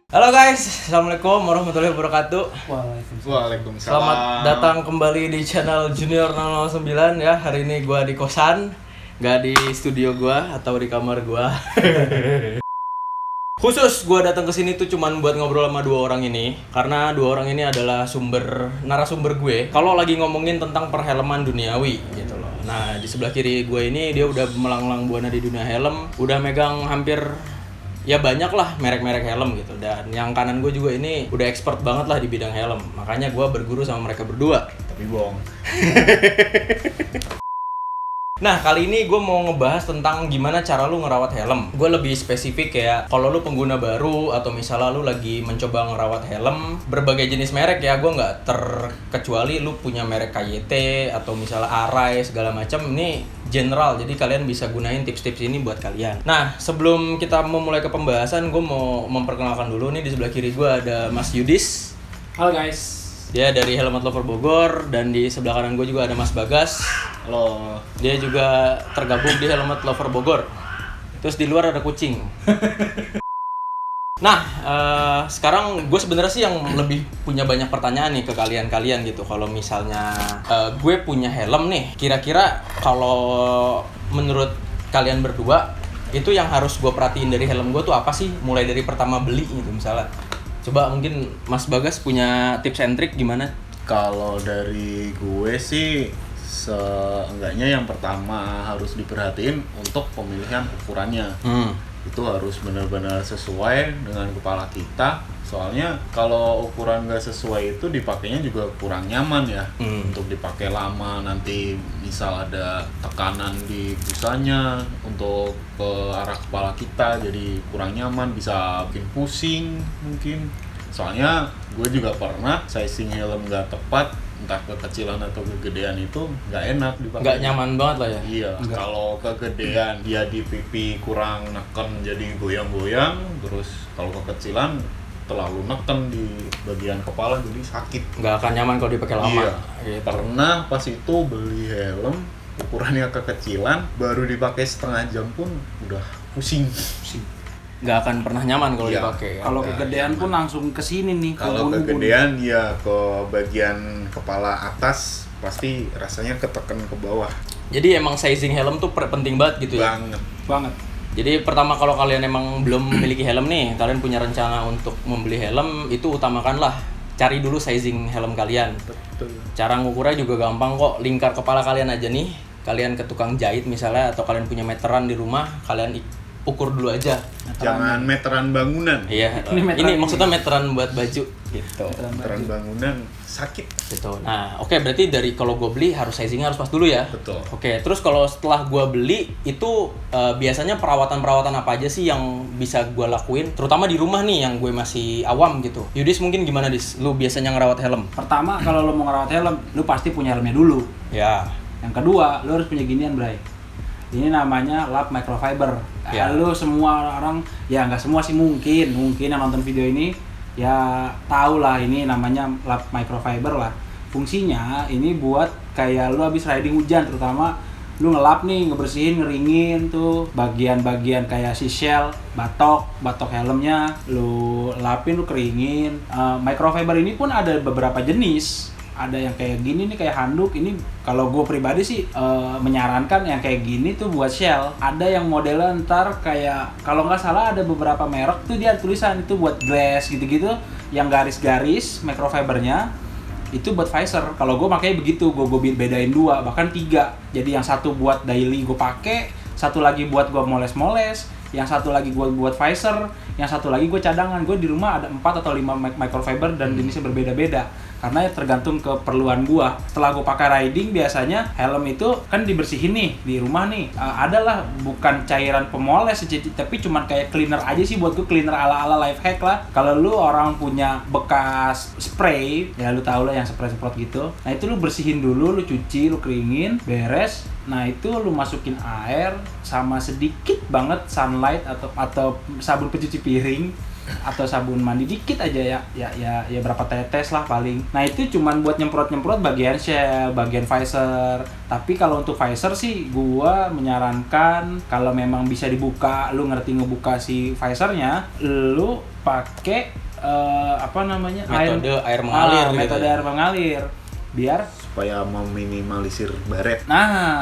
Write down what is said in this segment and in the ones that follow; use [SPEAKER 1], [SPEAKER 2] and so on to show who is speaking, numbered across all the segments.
[SPEAKER 1] Halo guys, Assalamualaikum warahmatullahi wabarakatuh.
[SPEAKER 2] Waalaikumsalam.
[SPEAKER 1] Selamat datang kembali di channel Junior 009 ya. Hari ini gua di kosan, nggak di studio gua atau di kamar gua. Khusus gua datang ke sini tuh cuman buat ngobrol sama dua orang ini, karena dua orang ini adalah narasumber gue. Kalau lagi ngomongin tentang perhelman duniawi gitu loh. Nah, di sebelah kiri gue ini dia udah melanglang buana di dunia helm, udah megang hampir ya banyak lah merek-merek helm gitu. Dan yang kanan gue juga ini udah expert banget lah di bidang helm. Makanya gue berguru sama mereka berdua.
[SPEAKER 2] Tapi bohong.
[SPEAKER 1] Nah, kali ini gue mau ngebahas tentang gimana cara lu ngerawat helm. Gue lebih spesifik kayak kalau lu pengguna baru atau misalnya lu lagi mencoba ngerawat helm berbagai jenis merek ya. Gue nggak terkecuali lu punya merek KYT atau misalnya Arai segala macam. Ini general, jadi kalian bisa gunain tips-tips ini buat kalian. Nah, sebelum kita memulai ke pembahasan, gue mau memperkenalkan dulu nih. Di sebelah kiri gue ada Mas Yudis.
[SPEAKER 3] Halo guys.
[SPEAKER 1] Dia dari Helmet Lover Bogor. Dan di sebelah kanan gue juga ada Mas Bagas.
[SPEAKER 2] Halo.
[SPEAKER 1] Dia juga tergabung di Helmet Lover Bogor. Terus di luar ada kucing. Nah, sekarang gue sebenarnya sih yang lebih punya banyak pertanyaan nih ke kalian gitu. Kalau misalnya gue punya helm nih, kira-kira kalau menurut kalian berdua itu yang harus gue perhatiin dari helm gue tuh apa sih? Mulai dari pertama beli gitu misalnya. Coba mungkin Mas Bagas punya tips and trick gimana?
[SPEAKER 2] Kalau dari gue sih seenggaknya yang pertama harus diperhatiin untuk pemilihan ukurannya. Itu harus benar-benar sesuai dengan kepala kita. Soalnya kalau ukuran nggak sesuai itu dipakainya juga kurang nyaman ya. Untuk dipakai lama, nanti misal ada tekanan di busanya untuk ke arah kepala kita jadi kurang nyaman, bisa bikin pusing mungkin. Soalnya gue juga pernah sizing helm nggak tepat, entah kekecilan atau kegedean itu nggak enak dipakai.
[SPEAKER 1] Nggak nyaman banget lah ya?
[SPEAKER 2] Iya, kalau kegedean dia di pipi kurang neken jadi goyang-goyang, terus kalau kekecilan terlalu neken di bagian kepala jadi sakit.
[SPEAKER 1] Nggak akan nyaman kalau dipakai lama.
[SPEAKER 2] Iya.
[SPEAKER 1] Gitu.
[SPEAKER 2] Pernah pas itu beli helm ukurannya kekecilan, baru dipakai setengah jam pun udah pusing.
[SPEAKER 1] Nggak akan pernah nyaman kalau
[SPEAKER 2] Iya.
[SPEAKER 1] dipakai. Ya?
[SPEAKER 3] Kalau kegedean pun langsung ke sini nih.
[SPEAKER 2] Kalau kegedean ya ke bagian kepala atas pasti rasanya ketekan ke bawah.
[SPEAKER 1] Jadi emang sizing helm tuh penting banget gitu ya?
[SPEAKER 2] Banget.
[SPEAKER 1] Jadi pertama kalau kalian emang belum memiliki helm nih, kalian punya rencana untuk membeli helm, itu utamakanlah cari dulu sizing helm kalian.
[SPEAKER 2] Betul.
[SPEAKER 1] Cara ngukurnya juga gampang kok, lingkar kepala kalian aja nih. Kalian ke tukang jahit misalnya atau kalian punya meteran di rumah, kalian ukur dulu aja.
[SPEAKER 2] Jangan meteran bangunan.
[SPEAKER 1] Iya.
[SPEAKER 3] Ini
[SPEAKER 1] Ini maksudnya meteran buat baju gitu.
[SPEAKER 2] Meteran bangunan sakit.
[SPEAKER 1] Gitu. Nah, oke, berarti dari kalau gue beli harus sizingnya harus pas dulu ya.
[SPEAKER 2] Betul.
[SPEAKER 1] Oke, terus kalau setelah gue beli itu biasanya perawatan apa aja sih yang bisa gue lakuin, terutama di rumah nih yang gue masih awam gitu. Yudis mungkin gimana Dis? Lu biasanya ngerawat helm?
[SPEAKER 3] Pertama kalau lo mau ngerawat helm, lu pasti punya helmnya dulu.
[SPEAKER 1] Ya.
[SPEAKER 3] Yang kedua, lu harus punya ginian, Bray. Ini namanya lap microfiber.
[SPEAKER 1] Ya.
[SPEAKER 3] Lu semua orang, ya nggak semua sih, mungkin yang nonton video ini ya tahu lah ini namanya lap microfiber lah. Fungsinya ini buat kayak lu habis riding hujan, terutama lu ngelap nih, ngebersihin, ngeringin tuh bagian-bagian kayak si shell, batok helmnya, lu lapin, lu keringin. Microfiber ini pun ada beberapa jenis. Ada yang kayak gini nih, kayak handuk. Ini kalau gue pribadi sih menyarankan yang kayak gini tuh buat shell. Ada yang modelnya ntar kayak, kalau nggak salah ada beberapa merek tuh dia tulisan itu buat glass gitu-gitu, yang garis-garis microfibernya itu buat visor. Kalau gue makanya begitu, gue bedain dua, bahkan tiga. Jadi yang satu buat daily gue pakai, satu lagi buat gue moles-moles, yang satu lagi gue buat visor, yang satu lagi gue cadangan. Gue di rumah ada 4 atau 5 microfiber dan jenisnya berbeda-beda karena tergantung keperluan gue. Setelah gue pakai riding, biasanya helm itu kan dibersihin nih di rumah nih. Adalah bukan cairan pemoles tapi cuman kayak cleaner aja sih, buat gue cleaner ala-ala life hack lah. Kalau lu orang punya bekas spray, ya lu tau lah yang semprot gitu. Nah itu lu bersihin dulu, lu cuci, lu keringin, beres. Nah itu lu masukin air sama sedikit banget sunlight atau sabun pencuci piring atau sabun mandi dikit aja ya berapa tetes lah paling. Nah itu cuman buat nyemprot bagian shell, bagian visor. Tapi kalau untuk visor sih gua menyarankan kalau memang bisa dibuka, lu ngerti ngebuka si visornya, lu pakai apa namanya?
[SPEAKER 1] Metode air mengalir gitu
[SPEAKER 3] metode
[SPEAKER 1] ya?
[SPEAKER 3] air mengalir. Biar
[SPEAKER 2] supaya meminimalisir baret.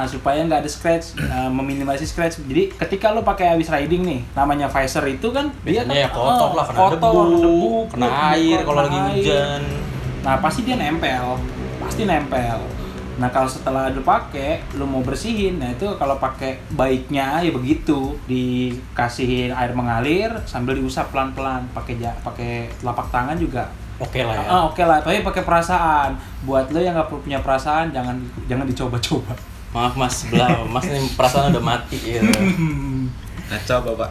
[SPEAKER 3] supaya nggak ada scratch, meminimalisir scratch. Jadi ketika lo pakai habis riding nih, namanya visor itu kan dia kan
[SPEAKER 1] Biasanya ya kotor lah, kena
[SPEAKER 3] kotor,
[SPEAKER 1] debu, kena air kalau lagi
[SPEAKER 3] kena air.
[SPEAKER 1] hujan.
[SPEAKER 3] Nah pasti dia nempel, pasti nempel. Nah kalau setelah lo pakai, lo mau bersihin, nah itu kalau pakai baiknya ya begitu, dikasihin air mengalir sambil diusap pelan-pelan, pakai telapak tangan juga.
[SPEAKER 1] Oke lah ya.
[SPEAKER 3] Oke lah, tapi pakai perasaan. Buat lo yang nggak punya perasaan, jangan dicoba-coba.
[SPEAKER 1] Maaf mas, sebelah mas nih perasaan udah mati gitu.
[SPEAKER 2] Ngaca bapak.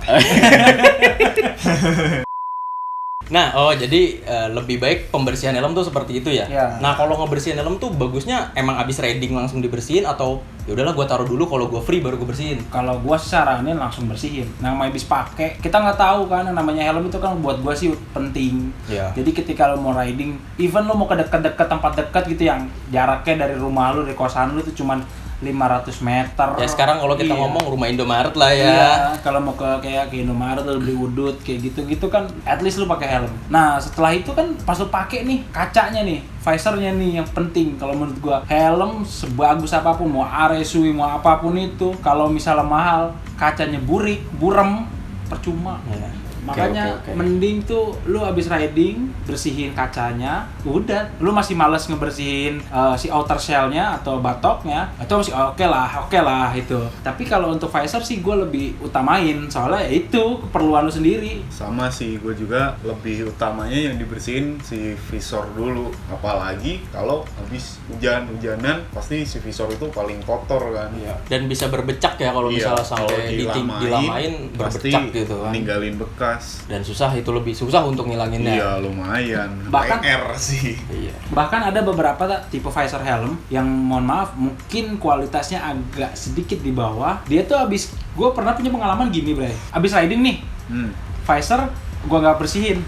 [SPEAKER 1] Nah, jadi lebih baik pembersihan helm tuh seperti itu ya.
[SPEAKER 3] Ya.
[SPEAKER 1] Nah, kalau ngebersihin helm tuh bagusnya emang abis riding langsung dibersihin atau ya udahlah gua taruh dulu kalau gua free baru gua bersihin.
[SPEAKER 3] Kalau gua saranin langsung bersihin. Namanya habis pakai, kita nggak tahu kan yang namanya helm itu kan buat gua sih penting.
[SPEAKER 1] Iya.
[SPEAKER 3] Jadi ketika lo mau riding, even lo mau ke dekat-dekat tempat dekat gitu yang jaraknya dari rumah lo, dari kosan lo itu cuman 500 meter.
[SPEAKER 1] Ya sekarang kalau kita
[SPEAKER 3] Iya.
[SPEAKER 1] ngomong rumah Indomaret lah ya.
[SPEAKER 3] Iya, kalau mau ke Indomaret lo beli udut kayak gitu kan at least lo pakai helm. Nah, setelah itu kan pas lo pakai nih kacanya nih, visornya nih yang penting kalau menurut gua. Helm sebagus apapun, mau Aresui, mau apapun itu, kalau misalnya mahal, kacanya buram, percuma.
[SPEAKER 1] Iya.
[SPEAKER 3] Makanya
[SPEAKER 1] Oke.
[SPEAKER 3] mending tuh lu abis riding bersihin kacanya, udah lu masih males ngebersihin si outer shellnya atau batoknya, atau masih oke lah itu. Tapi kalau untuk visor sih gue lebih utamain, soalnya ya itu keperluan lu sendiri.
[SPEAKER 2] Sama sih, gue juga lebih utamanya yang dibersihin si visor dulu. Apalagi kalau habis hujanan pasti si visor itu paling kotor kan.
[SPEAKER 1] Dan bisa berbecak ya kalau
[SPEAKER 2] Iya,
[SPEAKER 1] misalnya
[SPEAKER 2] kalau
[SPEAKER 1] sampai dilamain
[SPEAKER 2] pasti
[SPEAKER 1] berbecak gitu kan.
[SPEAKER 2] ninggalin bekas.
[SPEAKER 1] Dan lebih susah untuk ngilanginnya.
[SPEAKER 2] Iya, lumayan.
[SPEAKER 3] Bahkan-
[SPEAKER 2] PR sih.
[SPEAKER 1] Iya.
[SPEAKER 3] Bahkan ada beberapa tipe visor helm yang mohon maaf mungkin kualitasnya agak sedikit di bawah. Dia tuh gue pernah punya pengalaman gini, Bray. Abis riding nih, visor gue nggak bersihin.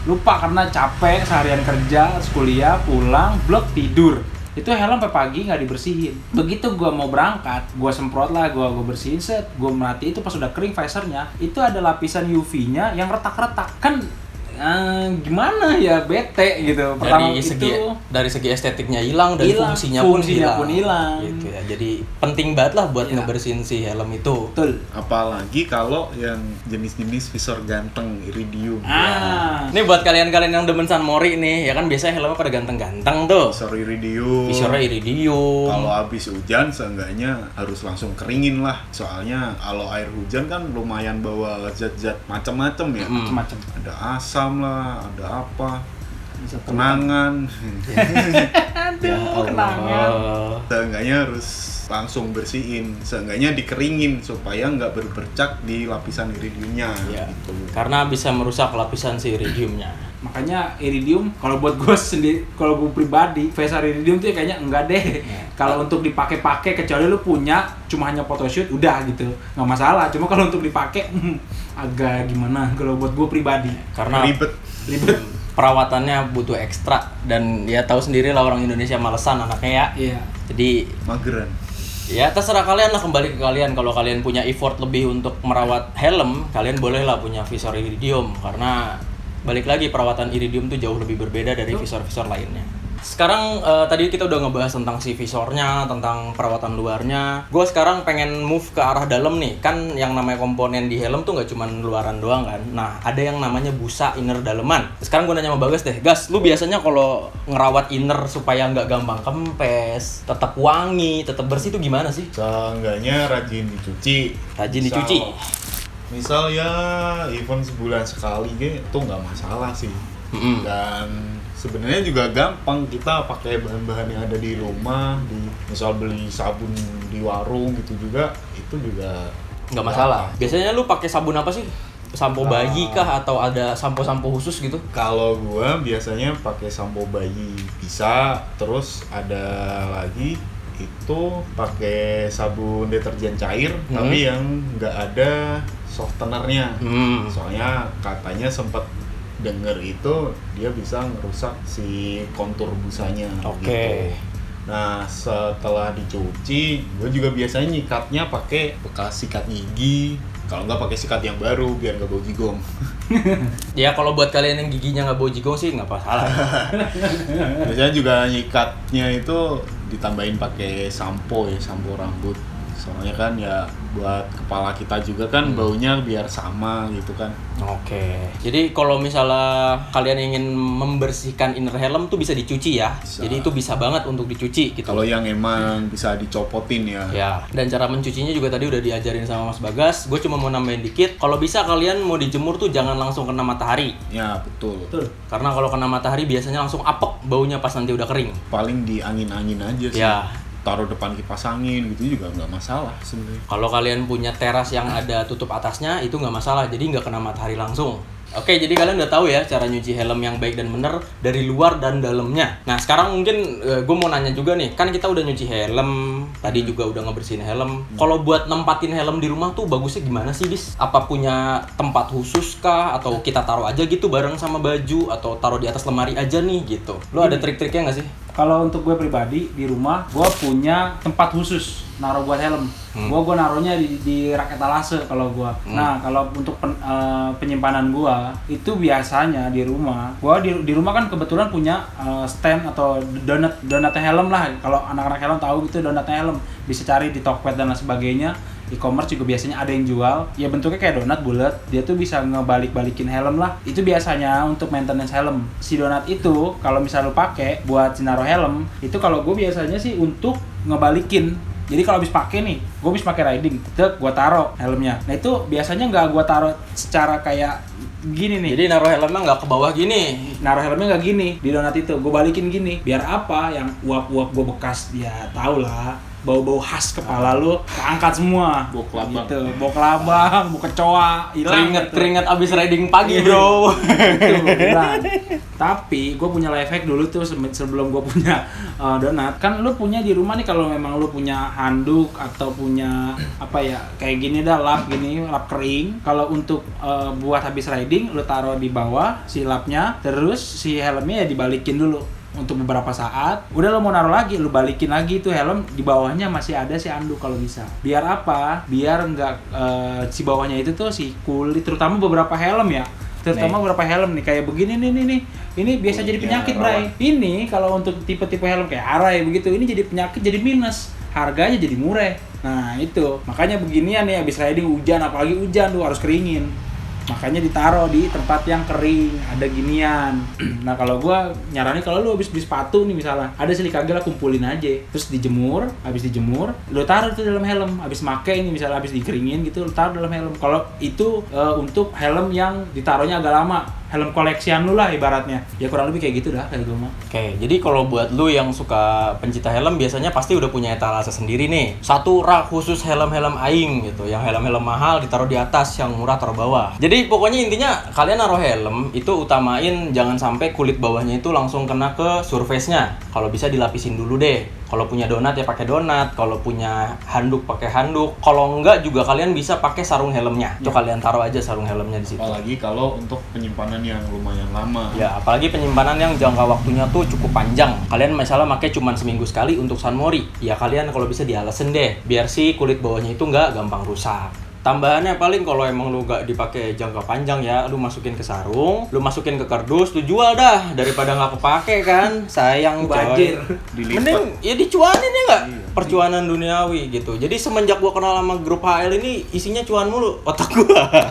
[SPEAKER 3] Lupa karena capek seharian kerja, kuliah, pulang, blok tidur. Itu helm sampai pagi nggak dibersihin. Begitu gue mau berangkat, gue semprot lah, gue bersihin set, gue merhatiin itu pas udah kering visornya, itu ada lapisan UV-nya yang retak-retak. Kan gimana ya, bete gitu. Pertama
[SPEAKER 1] Dari segi estetiknya hilang dan fungsinya pun hilang. Gitu ya. Jadi penting banget lah buat
[SPEAKER 3] Iya.
[SPEAKER 1] ngebersihin si helm itu.
[SPEAKER 3] Betul.
[SPEAKER 2] Apalagi kalau yang jenis-jenis visor ganteng, iridium.
[SPEAKER 1] Ini buat kalian-kalian yang demen San Mori nih, ya kan biasanya helmnya pada ganteng-ganteng tuh.
[SPEAKER 2] Visor iridium.
[SPEAKER 1] Visornya iridium.
[SPEAKER 2] Kalau habis hujan seenggaknya harus langsung keringin lah. Soalnya kalau air hujan kan lumayan bawa zat-zat macam-macam ya.
[SPEAKER 3] Macam-macam.
[SPEAKER 2] Ada asam lah, ada apa? Kenangan.
[SPEAKER 3] Aduh, kenangan.
[SPEAKER 2] Seenggaknya harus langsung bersihin, seenggaknya dikeringin supaya nggak berbercak di lapisan iridiumnya.
[SPEAKER 1] Iya.
[SPEAKER 2] Gitu.
[SPEAKER 1] Karena bisa merusak lapisan si iridiumnya.
[SPEAKER 3] Makanya iridium kalau buat gue sendiri, kalau gue pribadi, visor iridium tuh kayaknya enggak deh. Kalau untuk dipakai-pakai, kecuali lu punya cuma hanya photoshoot, udah gitu, nggak masalah. Cuma kalau untuk dipakai agak gimana kalau buat gue pribadi.
[SPEAKER 1] Karena
[SPEAKER 2] Ribet.
[SPEAKER 1] perawatannya butuh ekstra dan ya tahu sendiri lah orang Indonesia malesan anaknya ya.
[SPEAKER 3] Iya.
[SPEAKER 1] Jadi
[SPEAKER 2] Mageran.
[SPEAKER 1] ya terserah kalian lah, kembali ke kalian. Kalau kalian punya effort lebih untuk merawat helm, kalian boleh lah punya visor iridium, karena balik lagi perawatan iridium tuh jauh lebih berbeda dari visor-visor lainnya. Sekarang tadi kita udah ngebahas tentang si visornya, tentang perawatan luarnya. Gue sekarang pengen move ke arah dalam nih. Kan yang namanya komponen di helm tuh nggak cuma luaran doang kan. Nah, ada yang namanya busa inner daleman. Sekarang gue nanya sama Bagas deh. Gas, lu biasanya kalau ngerawat inner supaya nggak gampang kempes, tetap wangi, tetap bersih tuh gimana sih?
[SPEAKER 2] Seenggaknya rajin dicuci.
[SPEAKER 1] Rajin dicuci.
[SPEAKER 2] Misal ya even sebulan sekali itu nggak masalah sih. Dan sebenarnya juga gampang, kita pakai bahan-bahan yang ada di rumah, misal beli sabun di warung gitu juga, itu juga
[SPEAKER 1] Nggak masalah. Biasanya lu pakai sabun apa sih? Sampo bayi kah atau ada sampo-sampo khusus gitu?
[SPEAKER 2] Kalau gua biasanya pakai sampo bayi bisa, terus ada lagi itu pakai sabun deterjen cair tapi yang nggak ada softenernya. Soalnya katanya sempat denger itu dia bisa ngerusak si kontur busanya.
[SPEAKER 1] Oke.
[SPEAKER 2] Gitu. Nah setelah dicuci, gue juga biasanya nyikatnya pakai bekas sikat gigi Kalau nggak pakai sikat yang baru biar nggak bau jigong.
[SPEAKER 1] Ya kalau buat kalian yang giginya nggak bau jigong sih nggak masalah.
[SPEAKER 2] Biasanya juga nyikatnya itu ditambahin pakai sampo ya, sampo rambut. Soalnya kan ya buat kepala kita juga kan baunya biar sama gitu kan.
[SPEAKER 1] Oke. Jadi kalau misalnya kalian ingin membersihkan inner helm tuh bisa dicuci ya.
[SPEAKER 2] Bisa.
[SPEAKER 1] Jadi itu bisa banget untuk dicuci gitu.
[SPEAKER 2] Kalau yang emang bisa dicopotin ya.
[SPEAKER 1] Ya, dan cara mencucinya juga tadi udah diajarin sama Mas Bagas. Gue cuma mau nambahin dikit. Kalau bisa kalian mau dijemur tuh jangan langsung kena matahari.
[SPEAKER 2] Ya, betul.
[SPEAKER 3] Betul.
[SPEAKER 1] Karena kalau kena matahari biasanya langsung apek baunya pas nanti udah kering.
[SPEAKER 2] Paling di angin-angin aja sih.
[SPEAKER 1] Ya.
[SPEAKER 2] Taruh depan kipas angin gitu juga nggak masalah sebenarnya.
[SPEAKER 1] Kalau kalian punya teras yang ada tutup atasnya itu nggak masalah, jadi nggak kena matahari langsung. Oke, jadi kalian udah tahu ya cara nyuci helm yang baik dan bener dari luar dan dalamnya. Nah sekarang mungkin gue mau nanya juga nih, kan kita udah nyuci helm, tadi juga udah ngebersihin helm. Kalau buat nempatin helm di rumah tuh bagusnya gimana sih, Dis? Apa punya tempat khusus kah? Atau kita taruh aja gitu bareng sama baju? Atau taruh di atas lemari aja nih gitu? Lo ada trik-triknya nggak sih?
[SPEAKER 3] Kalau untuk gue pribadi di rumah, gue punya tempat khusus naruh buat helm. Gue naruhnya di rak etalase kalau gue. Nah kalau untuk penyimpanan gue itu biasanya di rumah. Gue di rumah kan kebetulan punya stand atau donat helm lah. Kalau anak-anak helm tahu gitu donat helm, bisa cari di Tokped dan lain sebagainya. E-commerce juga biasanya ada yang jual. Ya bentuknya kayak donat bulat. Dia tuh bisa ngebalik-balikin helm lah. Itu biasanya untuk maintenance helm. Si donat itu kalau misalnya lu pakai buat naruh helm, itu kalau gue biasanya sih untuk ngebalikin. Jadi kalau habis pakai nih, gue habis pakai riding, gue taruh helmnya. Nah itu biasanya nggak gue taruh secara kayak gini nih.
[SPEAKER 1] Jadi naruh helmnya nggak ke bawah gini.
[SPEAKER 3] Naruh helmnya nggak gini di donat itu, gue balikin gini. Biar apa? Yang uap-uap gue bekas, ya tau lah. Bau-bau khas kepala lu keangkat semua.
[SPEAKER 2] Bau kelabang.
[SPEAKER 3] Gitu. Bau kelabang, bau kecoa, hilang.
[SPEAKER 1] Keringet abis riding pagi bro.
[SPEAKER 3] Itu, hilang. Tapi gue punya life hack dulu tuh sebelum gue punya donat. Kan lu punya di rumah nih kalau memang lu punya handuk atau punya apa ya kayak gini dah lap kering. Kalau untuk buat habis riding lu taruh di bawah si lapnya, terus si helmnya ya dibalikin dulu untuk beberapa saat. Udah lo mau naruh lagi, lo balikin lagi tuh helm, di bawahnya masih ada si anduk kalau bisa. Biar apa? Biar nggak si bawahnya itu tuh si kulit, terutama beberapa helm ya. Terutama beberapa helm nih kayak begini nih. Ini biasa jadi penyakit, Bray. Ini kalau untuk tipe-tipe helm kayak Arai begitu, ini jadi penyakit, jadi minus. Harganya jadi murah. Nah, itu. Makanya beginian nih habis riding hujan, apalagi hujan tuh harus keringin. Makanya ditaruh di tempat yang kering, ada ginian. Nah kalau gua nyaranin kalau lu habis beli sepatu nih misalnya, ada silikagel lah kumpulin aja, terus dijemur, habis dijemur, lu taruh itu dalam helm, habis make ini misalnya habis dikeringin gitu, lu taruh dalam helm. Kalau itu untuk helm yang ditaruhnya agak lama, helm koleksian lu lah ibaratnya. Ya kurang lebih kayak gitu dah kayak gua mah.
[SPEAKER 1] Oke, jadi kalau buat lu yang suka pencinta helm biasanya pasti udah punya etalase sendiri nih. Satu rak khusus helm-helm aing gitu, yang helm-helm mahal ditaruh di atas, yang murah taruh bawah. Jadi pokoknya intinya kalian naruh helm itu utamain jangan sampai kulit bawahnya itu langsung kena ke surface-nya. Kalau bisa dilapisin dulu deh. Kalau punya donat ya pakai donat, kalau punya handuk pakai handuk. Kalau enggak juga kalian bisa pakai sarung helmnya. Coba kalian taruh aja sarung helmnya di situ.
[SPEAKER 2] Apalagi kalau untuk penyimpanan yang lumayan lama.
[SPEAKER 1] Ya, apalagi penyimpanan yang jangka waktunya tuh cukup panjang. Kalian misalnya pakai cuma seminggu sekali untuk sunmori. Ya kalian kalau bisa dialasin deh, biar si kulit bawahnya itu nggak gampang rusak. Tambahannya paling kalau emang lu nggak dipakai jangka panjang ya, lu masukin ke sarung, lu masukin ke kardus, lu jual dah daripada nggak kepake kan. Sayang
[SPEAKER 3] Banjir.
[SPEAKER 2] Dilipat.
[SPEAKER 1] Mending ya dicuanin ya nggak?
[SPEAKER 2] Iya.
[SPEAKER 1] Percuanan duniawi gitu. Jadi semenjak gua kenal sama grup HL ini isinya cuan mulu otak gua.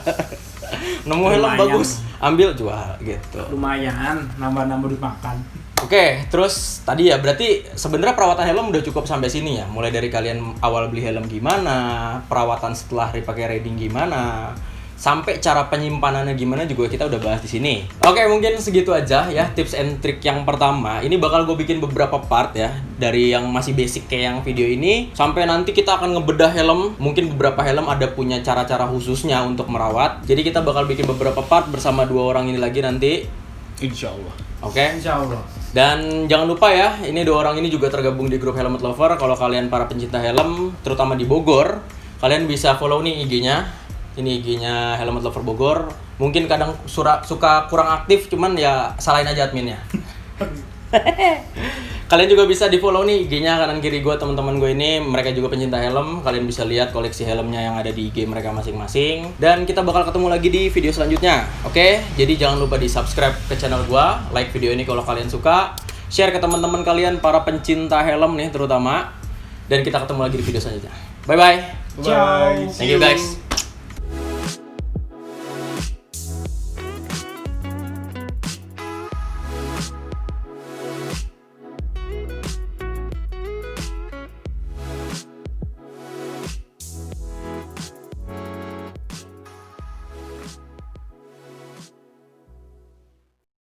[SPEAKER 1] Nemu helm
[SPEAKER 3] Lumayan.
[SPEAKER 1] bagus, ambil jual gitu.
[SPEAKER 3] Lumayan, nambah-nambah duit makan.
[SPEAKER 1] Oke, terus tadi ya berarti sebenarnya perawatan helm udah cukup sampai sini ya. Mulai dari kalian awal beli helm gimana, perawatan setelah dipakai riding gimana, sampai cara penyimpanannya gimana juga kita udah bahas di sini. Oke, mungkin segitu aja ya tips and trick yang pertama. Ini bakal gue bikin beberapa part ya, dari yang masih basic kayak yang video ini sampai nanti kita akan ngebedah helm. Mungkin beberapa helm ada punya cara-cara khususnya untuk merawat. Jadi kita bakal bikin beberapa part bersama dua orang ini lagi nanti.
[SPEAKER 2] Insya Allah.
[SPEAKER 1] Oke.
[SPEAKER 3] Insya Allah.
[SPEAKER 1] Dan jangan lupa ya, ini dua orang ini juga tergabung di grup Helmet Lover. Kalau kalian para pencinta helm, terutama di Bogor, kalian bisa follow nih IG-nya. Ini IG-nya Helmet Lover Bogor. Mungkin kadang suka kurang aktif, cuman ya salahin aja adminnya. Kalian juga bisa di follow nih IG-nya kanan kiri gue, teman-teman gue ini mereka juga pencinta helm. Kalian bisa lihat koleksi helmnya yang ada di IG mereka masing-masing. Dan kita bakal ketemu lagi di video selanjutnya. Oke, jadi jangan lupa di subscribe ke channel gue, like video ini kalau kalian suka, share ke teman-teman kalian para pencinta helm nih terutama. Dan kita ketemu lagi di video selanjutnya. Bye bye.
[SPEAKER 3] Ciao.
[SPEAKER 1] Thank you guys.